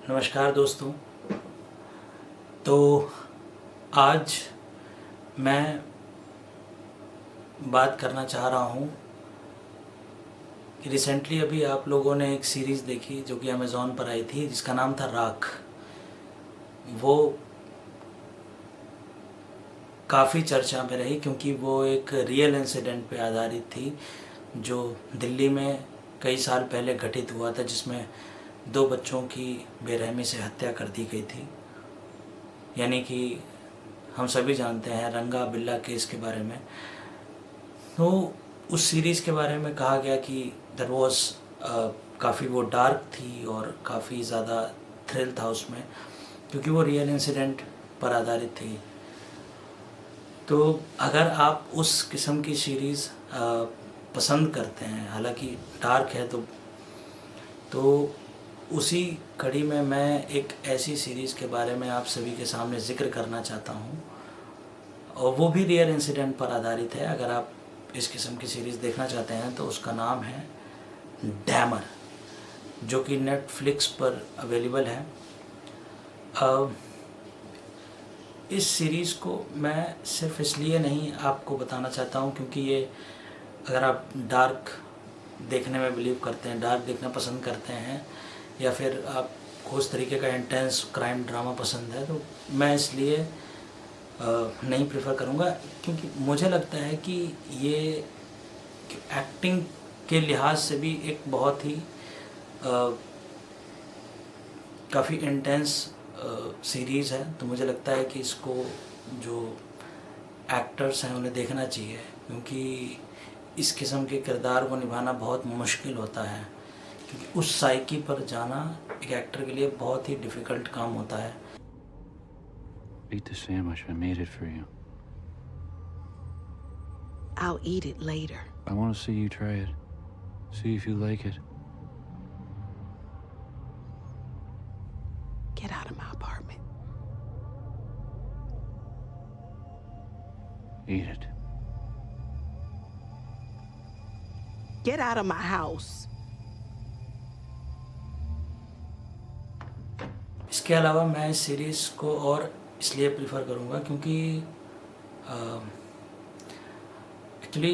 नमस्कार दोस्तों। तो आज मैं बात करना चाह रहा हूँ कि रिसेंटली अभी आप लोगों ने एक सीरीज़ देखी जो कि अमेज़ॉन पर आई थी जिसका नाम था राख। वो काफ़ी चर्चा में रही क्योंकि वो एक रियल इंसिडेंट पे आधारित थी जो दिल्ली में कई साल पहले घटित हुआ था, जिसमें 2 बच्चों की बेरहमी से हत्या कर दी गई थी। यानी कि हम सभी जानते हैं रंगा बिल्ला केस के बारे में। तो उस सीरीज़ के बारे में कहा गया कि दैट वाज काफ़ी वो डार्क थी और काफ़ी ज़्यादा थ्रिल था उसमें, क्योंकि वो रियल इंसिडेंट पर आधारित थी। तो अगर आप उस किस्म की सीरीज़ पसंद करते हैं, हालांकि डार्क है, तो उसी कड़ी में मैं एक ऐसी सीरीज़ के बारे में आप सभी के सामने ज़िक्र करना चाहता हूँ, और वो भी रियल इंसिडेंट पर आधारित है। अगर आप इस किस्म की सीरीज़ देखना चाहते हैं तो उसका नाम है डैमर, जो कि नेटफ्लिक्स पर अवेलेबल है। इस सीरीज़ को मैं सिर्फ इसलिए नहीं आपको बताना चाहता हूँ क्योंकि ये, अगर आप डार्क देखने में बिलीव करते हैं, डार्क देखना पसंद करते हैं, या फिर आपको उस तरीके का इंटेंस क्राइम ड्रामा पसंद है, तो मैं इसलिए नहीं प्रेफर करूँगा, क्योंकि मुझे लगता है कि ये एक्टिंग के लिहाज से भी एक बहुत ही काफ़ी इंटेंस सीरीज़ है। तो मुझे लगता है कि इसको जो एक्टर्स हैं उन्हें देखना चाहिए, क्योंकि इस किस्म के किरदार को निभाना बहुत मुश्किल होता है, क्योंकि उस साइकी पर जाना एक एक्टर के लिए बहुत ही डिफ़िकल्ट काम होता है। Eat the sandwich. I made it for you. I'll eat it later. I want to see you try it. See if you like it. Get out of my apartment. Eat it. Get out of my house. इसके अलावा मैं इस series को और इसलिए prefer करूँगा क्योंकि actually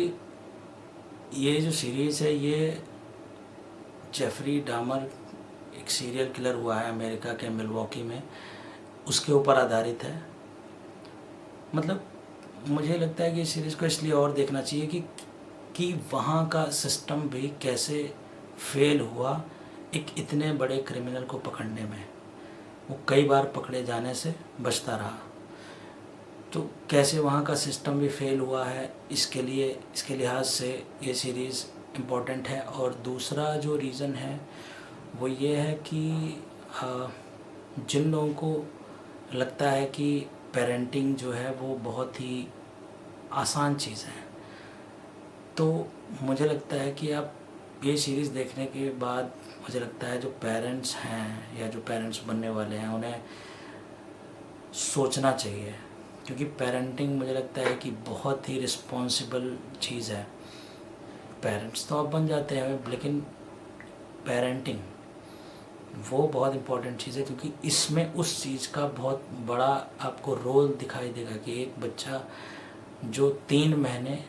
ये जो सीरीज़ है ये जेफरी डामर, एक सीरियल किलर हुआ है अमेरिका के मिलवॉकी में, उसके ऊपर आधारित है। मतलब मुझे लगता है कि इस सीरीज़ को इसलिए और देखना चाहिए कि वहाँ का सिस्टम भी कैसे फेल हुआ एक इतने बड़े क्रिमिनल को पकड़ने में। वो कई बार पकड़े जाने से बचता रहा, तो कैसे वहाँ का सिस्टम भी फेल हुआ है, इसके लिहाज से ये सीरीज़ इम्पोर्टेंट है। और दूसरा जो रीज़न है वो ये है कि जिन लोगों को लगता है कि पेरेंटिंग जो है वो बहुत ही आसान चीज़ है, तो मुझे लगता है कि आप ये सीरीज़ देखने के बाद, मुझे लगता है जो पेरेंट्स हैं या जो पेरेंट्स बनने वाले हैं उन्हें सोचना चाहिए, क्योंकि पेरेंटिंग मुझे लगता है कि बहुत ही रिस्पॉन्सिबल चीज़ है। पेरेंट्स तो आप बन जाते हैं, लेकिन पेरेंटिंग वो बहुत इम्पोर्टेंट चीज़ है, क्योंकि इसमें उस चीज़ का बहुत बड़ा आपको रोल दिखाई देगा कि एक बच्चा जो 3 महीने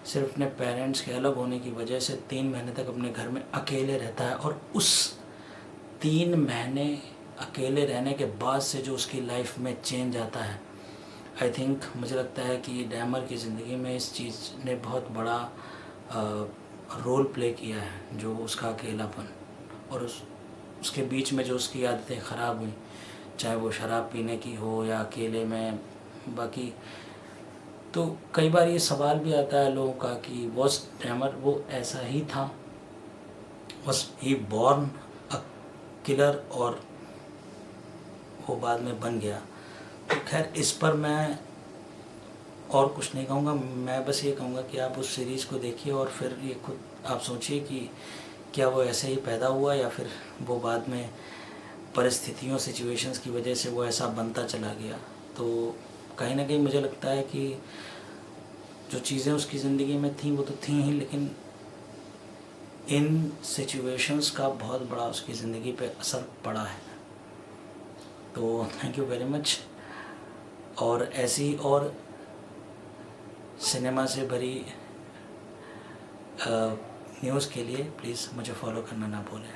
सिर्फ अपने पेरेंट्स के अलग होने की वजह से 3 महीने तक अपने घर में अकेले रहता है, और उस 3 महीने अकेले रहने के बाद से जो उसकी लाइफ में चेंज आता है, आई थिंक मुझे लगता है कि डैमर की ज़िंदगी में इस चीज़ ने बहुत बड़ा रोल प्ले किया है, जो उसका अकेलापन और उसके बीच में जो उसकी आदतें ख़राब हुई, चाहे वो शराब पीने की हो या अकेले में। बाकी तो कई बार ये सवाल भी आता है लोगों का कि वॉज डैमर वो ऐसा ही था, was he born a killer, और वो बाद में बन गया। तो खैर इस पर मैं और कुछ नहीं कहूँगा, मैं बस ये कहूँगा कि आप उस सीरीज़ को देखिए और फिर ये खुद आप सोचिए कि क्या वो ऐसे ही पैदा हुआ या फिर वो बाद में परिस्थितियों, सिचुएशंस की वजह से वो ऐसा बनता चला गया। तो कहीं ना कहीं मुझे लगता है कि जो चीज़ें उसकी ज़िंदगी में थी वो तो थी ही, लेकिन इन सिचुएशंस का बहुत बड़ा उसकी ज़िंदगी पे असर पड़ा है। तो थैंक यू वेरी मच। और ऐसी और सिनेमा से भरी न्यूज़ के लिए प्लीज़ मुझे फॉलो करना ना भूलें।